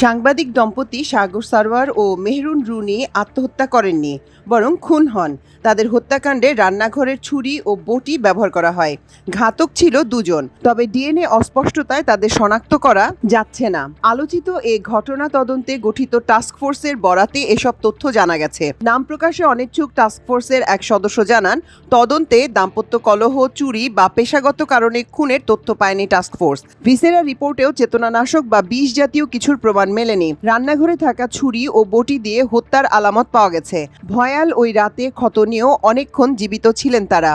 সাংবাদিক দম্পতি সাগর সারোয়ার ও মেহরুন রুনি আত্মহত্যা করেননি, বরং খুন হন। তাদের হত্যাকাণ্ডে রান্নাঘরের ছুরি ও বটি ব্যবহার করা হয়। ঘাতক ছিল দুজন, তবে ডিএনএ অস্পষ্টতায় তাদের শনাক্ত করা যাচ্ছে না। আলোচিত এ ঘটনা তদন্তে গঠিত টাস্কফোর্সের বরাতে এসব তথ্য জানা গেছে। নাম প্রকাশে অনিচ্ছুক টাস্কফোর্সের এক সদস্য জানান, তদন্তে দাম্পত্য কলহ, চুরি বা পেশাগত কারণে খুনের তথ্য পায়নি টাস্কফোর্স। ভিসেরা রিপোর্টেও চেতনানাশক বা বিষ জাতীয় কিছুর প্রমাণ মেলেনি। রান্নাঘরে থাকা ছুরি ও বটি দিয়ে হত্যার আলামত পাওয়া গেছে। ভয়াল ওই রাতে ক্ষত নিয়েও অনেকক্ষণ জীবিত ছিলেন তারা।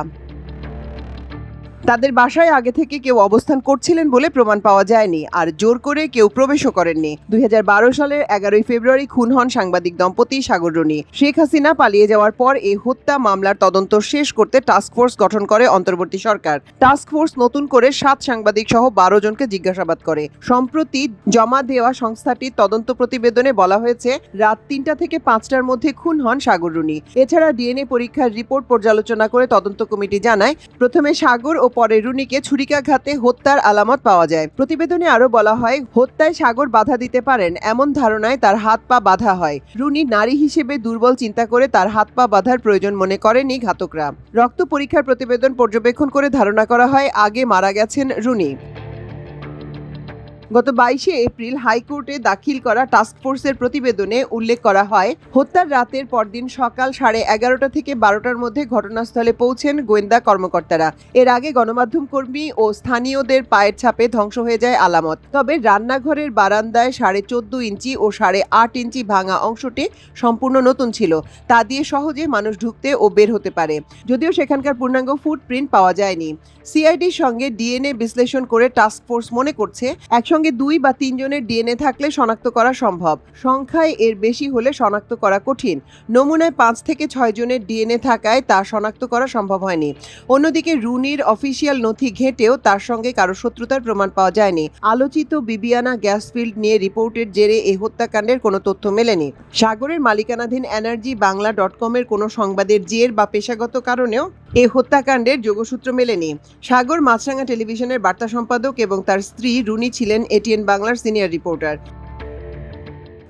তাদের বাসায় আগে থেকে কেউ অবস্থান করছিলেন বলে প্রমাণ পাওয়া যায়নি, আর জোর করে কেউ প্রবেশও করেননি। 2012 সালের 11 ফেব্রুয়ারি খুন হন সাংবাদিক দম্পতি সাগর রুনি। শেখ হাসিনা পালিয়ে যাওয়ার পর এই হত্যা মামলার তদন্ত শেষ করতে টাস্কফোর্স গঠন করে অন্তর্বর্তী সরকার। টাস্কফোর্স নতুন করে 7 সাংবাদিক সহ 12 জনকে জিজ্ঞাসাবাদ করে। সম্প্রতি জমা দেওয়া সংস্থাটির তদন্ত প্রতিবেদনে বলা হয়েছে, রাত 3টা থেকে 5টার মধ্যে খুন হন সাগর রুনি। এছাড়া ডিএনএ পরীক্ষার রিপোর্ট পর্যালোচনা করে তদন্ত কমিটি জানায়, প্রথমে সাগর ও পরে রুনিকে ছুরিকাঘাতে হত্যার আলামত পাওয়া যায়। প্রতিবেদনে আরো বলা হয়, হত্যায় সাগর বাধা দিতে পারেন এমন ধারণায় তার হাত পা বাঁধা হয়। রুনি নারী হিসেবে দুর্বল চিন্তা করে তার হাত পা বাঁধার প্রয়োজন মনে করেনি ঘাতকরা। রক্ত পরীক্ষার প্রতিবেদন পর্যবেক্ষণ করে ধারণা করা হয় আগে মারা গেছেন রুনি। গত 22 এপ্রিল হাইকোর্টে দাখিল করা টাস্কফোর্সের প্রতিবেদনে উল্লেখ করা হয়, হত্যার রাতের পরদিন সকাল 11:30 থেকে 12টার মধ্যে ঘটনাস্থলে পৌঁছেন গোয়েন্দা কর্মকর্তারা। এর আগে গণমাধ্যম কর্মী ও স্থানীয়দের পায়ের ছাপে ধ্বংস হয়ে যায় আলামত। তবে রান্নাঘরের বারান্দায় 14.5 ইঞ্চি ও 8.5 ইঞ্চি ভাঙা অংশটি সম্পূর্ণ নতুন ছিল। তা দিয়ে সহজে মানুষ ঢুকতে ও বের হতে পারে, যদিও সেখানকার পূর্ণাঙ্গ ফুটপ্রিন্ট পাওয়া যায়নি। সিআইডির সঙ্গে ডিএনএ বিশ্লেষণ করে টাস্কফোর্স মনে করছে, একসঙ্গে 2 বা 3 জনের ডিএনএ থাকলে শনাক্ত করা সম্ভব। সংখ্যায় এর বেশি হলে শনাক্ত করা কঠিন। নমুনায় 5 থেকে 6 জনের ডিএনএ থাকায় তা শনাক্ত করা সম্ভব হয়নি। অন্যদিকে রুনির অফিসিয়াল নথি ঘেঁটেও তার সঙ্গে কারো শত্রুতার প্রমাণ পাওয়া যায়নি। আলোচিত বিবিয়ানা গ্যাস ফিল্ড নিয়ে রিপোর্টের জেরে এই হত্যাকাণ্ডের কোনো তথ্য মেলেনি। সাগরের মালিকানাধীন এনার্জি বাংলা.com-এর কোনো সংবাদের জের বা পেশাগত কারণেও এই হত্যাকাণ্ডের যোগসূত্র মেলেনি। সাগর মাছরাঙা টেলিভিশনের বার্তা সম্পাদক এবং তার স্ত্রী রুনি ছিলেন এটিএন বাংলার সিনিয়র রিপোর্টার।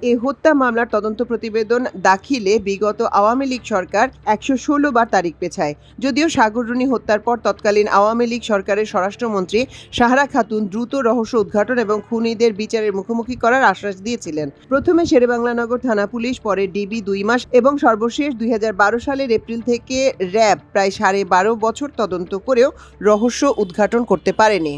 এই হত্যা মামলার তদন্ত প্রতিবেদন দাখিলে বিগত আওয়ামী লীগ সরকার 116 বার তারিখ পেছায়। যদিও সাগর রুনি হত্যার পর তৎকালীন আওয়ামী লীগ সরকারের স্বরাষ্ট্রমন্ত্রী সাহারা খাতুন দ্রুত রহস্য উদ্ঘাটন এবং খুনিদের বিচারের মুখোমুখি করার আশ্বাস দিয়েছিলেন। প্রথমে শেরেবাংলানগর থানা পুলিশ, পরে ডিবি 2 মাস এবং সর্বশেষ 2012 সালের এপ্রিল থেকে র্যাব প্রায় 12.5 বছর তদন্ত করেও রহস্য উদ্ঘাটন করতে পারেনি।